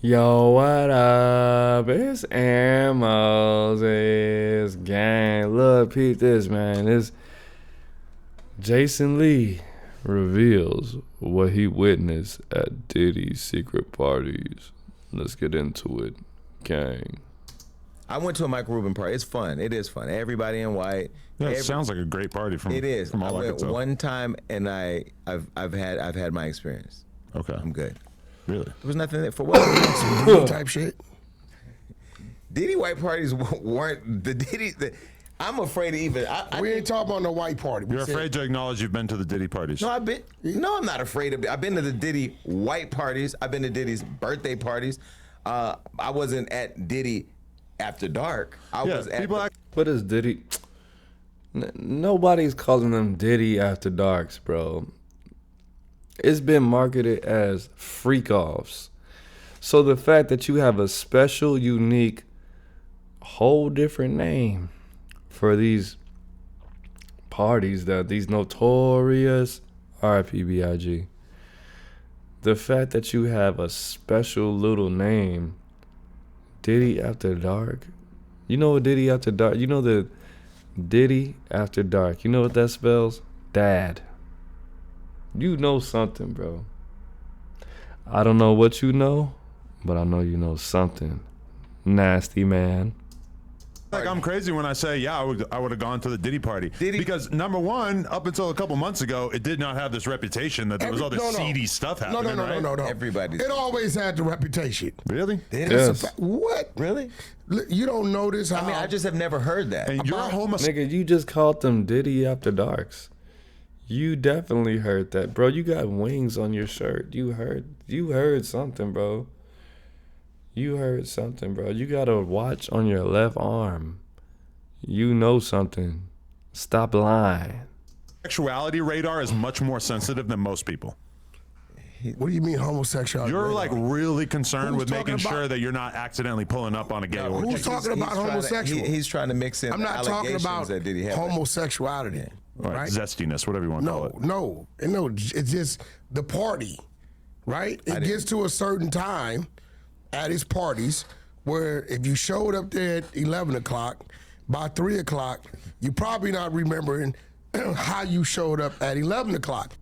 Yo, what up? It's Aaronimoses gang. Look, peep this, man. This Jason Lee reveals what he witnessed at Diddy's secret parties. Let's get into it, gang. I went to a Michael Rubin party. It's fun. It is fun. Everybody in white. Yeah, it sounds like a great party. From it is. From all I I went could tell. one time, and I've had my experience. Okay, I'm good. really? There was nothing there for what Diddy type shit. Diddy white parties weren't the Diddy. I'm afraid to even. We ain't talking about no white party. You're afraid to acknowledge you've been to the Diddy parties. No, No, I'm not afraid of. I've been to the Diddy white parties. I've been to Diddy's birthday parties. I wasn't at Diddy after dark. I was at. What is Diddy? Nobody's calling them Diddy after darks, bro. It's been marketed as freak offs. So the fact that you have a special, unique, whole different name for these parties, that these notorious RIP-BIG, the fact that you have a special little name, Diddy After Dark. You know what Diddy After Dark? You know the Diddy After Dark. You know what that spells? Dad. You know something, bro. I don't know what you know, but I know you know something. Nasty man. Like, I'm crazy when I say, yeah, I would have gone to the Diddy party. Because number one, up until a couple months ago, it did not have this reputation that there was all this seedy stuff happening. No. Everybody. It always had the reputation. Really? Yes. What? Really? You don't notice how? I mean, I just have never heard that. And you're a homosexual. Nigga, you just called them Diddy After Darks. You definitely heard that, bro. You got wings on your shirt. You heard something, bro. You heard something, bro. You got a watch on your left arm. You know something. Stop lying. Sexuality radar is much more sensitive than most people. What do you mean homosexuality? You're like really concerned with making talking sure about- that you're not accidentally pulling up on a gay orgy. Who's talking about homosexual? He's trying to mix in. I'm not talking about that Diddy had. homosexuality. Right? Zestiness, whatever you want to call it. No. It's just the party, right? It gets to a certain time at his parties where if you showed up there at 11 o'clock, by 3 o'clock, you're probably not remembering how you showed up at 11 o'clock.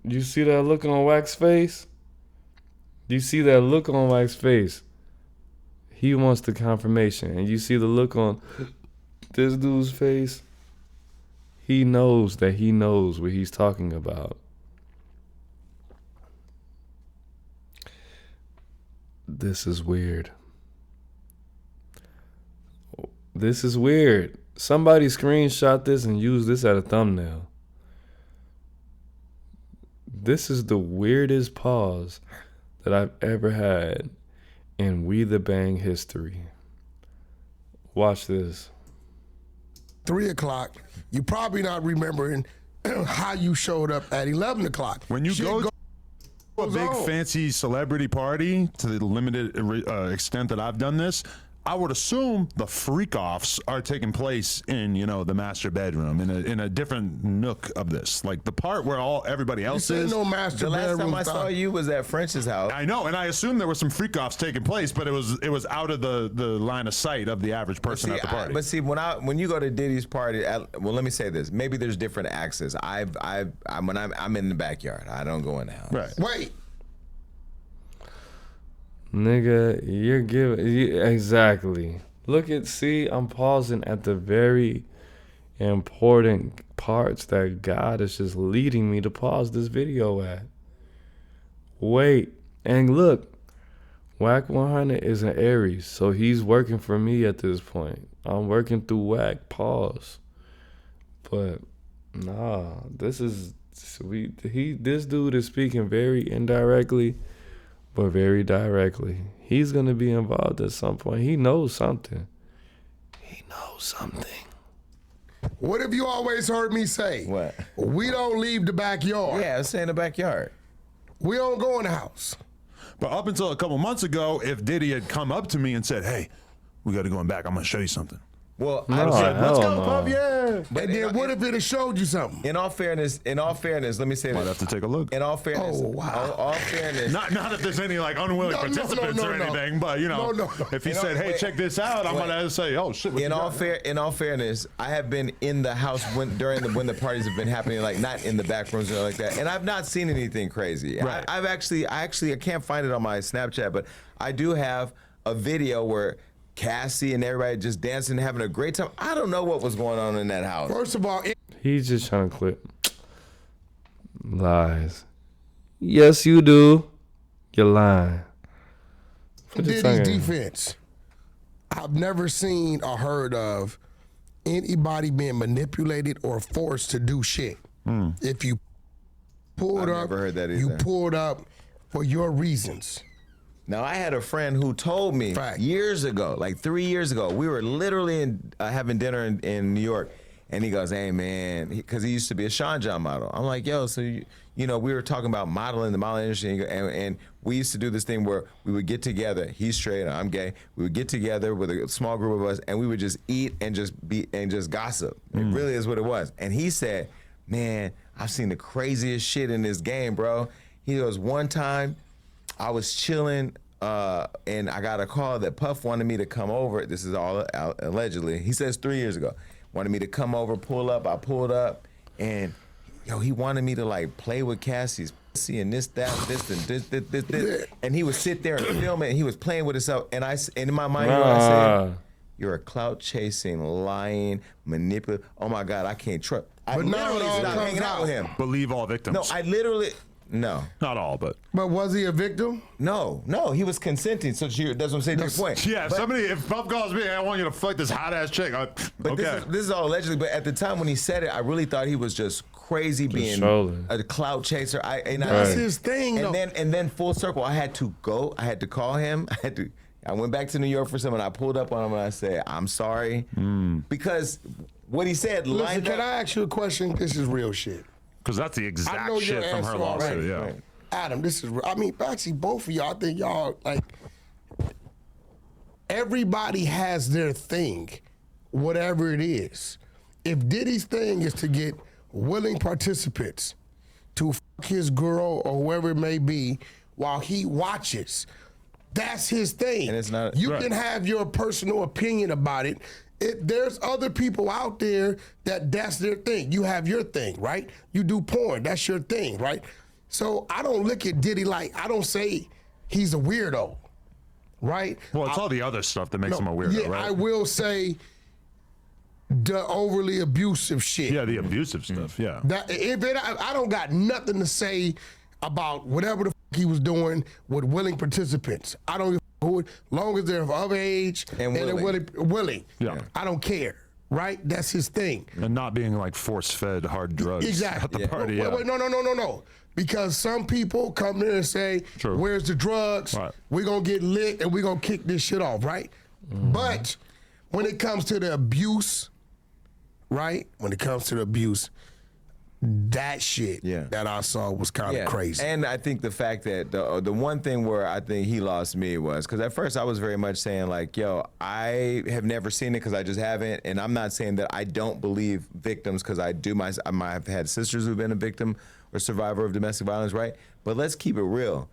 You see that look on Wack's face? You see that look on Wack's face? He wants the confirmation. And you see the look on this dude's face? He knows that he knows what he's talking about. This is weird. This is weird. Somebody screenshot this and used this as a thumbnail. This is the weirdest pause that I've ever had in We the Bang history. Watch this. 3 o'clock, you're probably not remembering how you showed up at 11 o'clock. When you go to a big fancy celebrity party, to the limited extent that I've done this, I would assume the freak-offs are taking place in, the master bedroom, in a different nook of this. Like the part where everybody else is. No master The last bedroom time I saw you was at French's house. I know, and I assume there was some freak-offs taking place, but it was out of the line of sight of the average person at the party. But see, when you go to Diddy's party, well, let me say this. Maybe there's different access. I'm in the backyard. I don't go in the house. Right. Wait. Nigga, you're giving... exactly. I'm pausing at the very important parts that God is just leading me to pause this video at. Wait. And look, Wack 100 is an Aries, so he's working for me at this point. I'm working through Wack. Pause. But, nah, this is... this dude is speaking very indirectly, but very directly. He's going to be involved at some point. He knows something. What have you always heard me say? What? We don't leave the backyard. Yeah, stay in the backyard. We don't go in the house. But up until a couple months ago, if Diddy had come up to me and said, hey, we got to go in back, I'm going to show you something, Well, No, I was like, hell Let's go, no. Puff, yeah. but And then what if it have showed you something? in all fairness, let me say Might this. have to take a look. In all fairness, Oh, wow. all fairness. Not if there's any like unwilling No, no, participants no, or no. anything, but you know, No. if he In said, all- "Hey, check this out," I'm gonna say, "Oh shit." What In you all got? in all fairness, I have been in the house when the parties have been happening, like not in the back rooms or like that, and I've not seen anything crazy. Right. I can't find it on my Snapchat, but I do have a video where Cassie and everybody just dancing, having a great time. I don't know what was going on in that house. First of all, He's just trying to clip. Lies. Yes, you do. You're lying. Put your tongue Diddy's in. defense. I've never seen or heard of anybody being manipulated or forced to do shit. If you pulled I've up, never heard that you either. pulled up for your reasons. Now, I had a friend who told me Fact. years ago, like 3 years ago, we were literally having dinner in New York, and he goes, "Hey, man," because he used to be a Sean John model. I'm like, "Yo, so you know, we were talking about modeling, the modeling industry, and we used to do this thing where we would get together. He's straight, I'm gay. We would get together with a small group of us, and we would just eat and just gossip. It really is what it was." And he said, "Man, I've seen the craziest shit in this game, bro." He goes, "One time, I was chilling, and I got a call that Puff wanted me to come over. This is all allegedly. He says 3 years ago. Wanted me to come over, pull up. I pulled up, and he wanted me to like play with Cassie's pussy and this, and this. And he would sit there and film it, and he was playing with himself. And in my mind, you know what I said? You're a clout chasing, lying, manipulative. Oh my God, I can't trust. I But now literally it all stopped comes hanging out with him. Believe all victims. No, I literally. No, not all, but But was he a victim? no, he was consenting. So that's what I'm saying to your point. yeah. But- If Puff calls me, I want you to fuck this hot ass chick. But Okay. this is all allegedly. But at the time when he said it, I really thought he was just crazy being trolling. a clout chaser. That's his thing, though. And then full circle, I had to call him. I went back to New York for something. I pulled up on him and I said, "I'm sorry," because what he said Listen, lined can up. I ask you a question? This is real shit. Because that's the I exact know your shit from her answer lawsuit. already. Yeah. Right. Adam, this is, I mean, actually, both of y'all, I think y'all, like, everybody has their thing, whatever it is. If Diddy's thing is to get willing participants to fuck his girl or whoever it may be while he watches, that's his thing. And it's not- you Right. can have your personal opinion about it. There's other people out there that's their thing. You have your thing, right? You do porn, that's your thing, right? So I don't look at Diddy like, I don't say he's a weirdo, right? Well, it's all the other stuff that makes him a weirdo, Yeah, right? I will say the overly abusive shit. Yeah, the abusive stuff. Yeah. That I don't got nothing to say about whatever the fuck he was doing with willing participants. I don't give a fuck, long as they're of age And they're willing. Yeah. I don't care. Right? That's his thing. And not being like force-fed hard drugs Exactly. at the party. Wait, no. Because some people come there and say, True. "Where's the drugs? Right. We're gonna get lit and we're gonna kick this shit off," right? But when it comes to the abuse, right? When it comes to the abuse, that shit Yeah. that I saw was kind of crazy. And I think the fact that the one thing where I think he lost me was because at first I was very much saying like, "Yo, I have never seen it because I just haven't," and I'm not saying that I don't believe victims because I do. I've had sisters who've been a victim or survivor of domestic violence, right? But let's keep it real.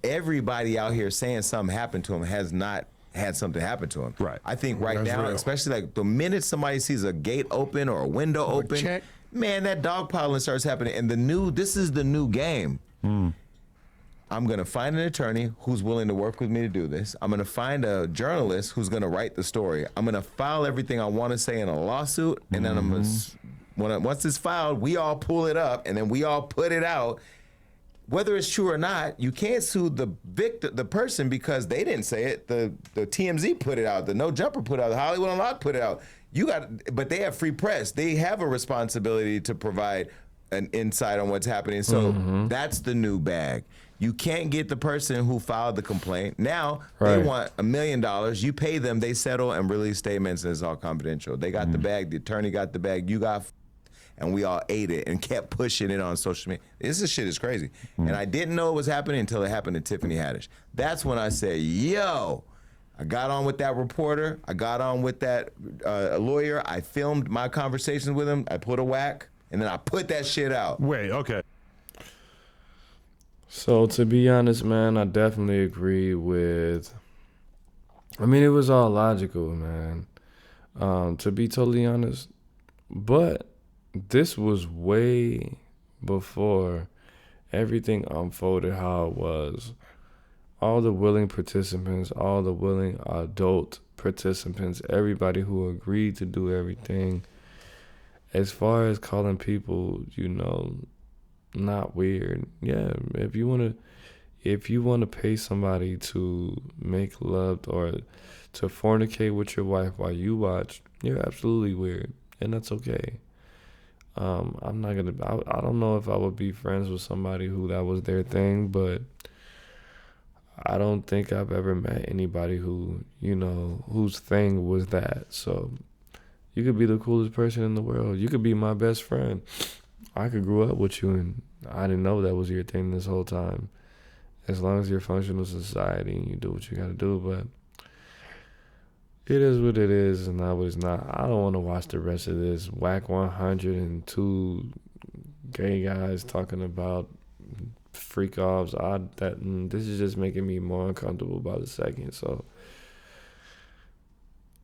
Everybody out here saying something happened to him has not had something happen to him. Right. I think right That's now, real. especially like the minute somebody sees a gate open or a window open, check. man, that dogpiling starts happening. And this is the new game. I'm gonna find an attorney who's willing to work with me to do this. I'm gonna find a journalist who's gonna write the story. I'm gonna file everything I want to say in a lawsuit, and then I'm gonna once it's filed, we all pull it up, and then we all put it out. Whether it's true or not, you can't sue the victim, the person, because they didn't say it. The TMZ put it out. The No Jumper put it out. The Hollywood Unlocked put it out. But they have free press. They have a responsibility to provide an insight on what's happening. So that's the new bag. You can't get the person who filed the complaint. Now they Right. want $1 million. You pay them, they settle and release statements, and it's all confidential. They got the bag. The attorney got the bag. You got. And we all ate it and kept pushing it on social media. This shit is crazy. And I didn't know it was happening until it happened to Tiffany Haddish. That's when I said, yo, I got on with that reporter. I got on with that lawyer. I filmed my conversations with him. I put a whack, and then I put that shit out. Wait, okay. So to be honest, man, I definitely agree with. I mean, it was all logical, man. To be totally honest, but this was way before everything unfolded how it was. All the willing participants, all the willing adult participants, everybody who agreed to do everything. As far as calling people, not weird. Yeah, if you wanna pay somebody to make love or to fornicate with your wife while you watch, you're absolutely weird, and that's okay. I'm not gonna. I don't know if I would be friends with somebody who that was their thing, but I don't think I've ever met anybody who whose thing was that. So you could be the coolest person in the world. You could be my best friend. I could grow up with you and I didn't know that was your thing this whole time. As long as you're functional society and you do what you gotta do, but it is what it is and not what it's not. I don't want to watch the rest of this Wack 102 gay guys talking about freak offs. This is just making me more uncomfortable by the second. So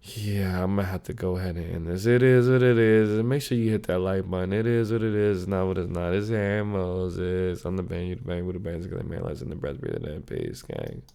yeah, I'm gonna have to go ahead and end this. It is what it is. And make sure you hit that like button. It is what it is. It's not what it's not. It's Aaron Moses. I'm the band, you the bang with the bands, because man lives in the breath, breathe, and peace, gang.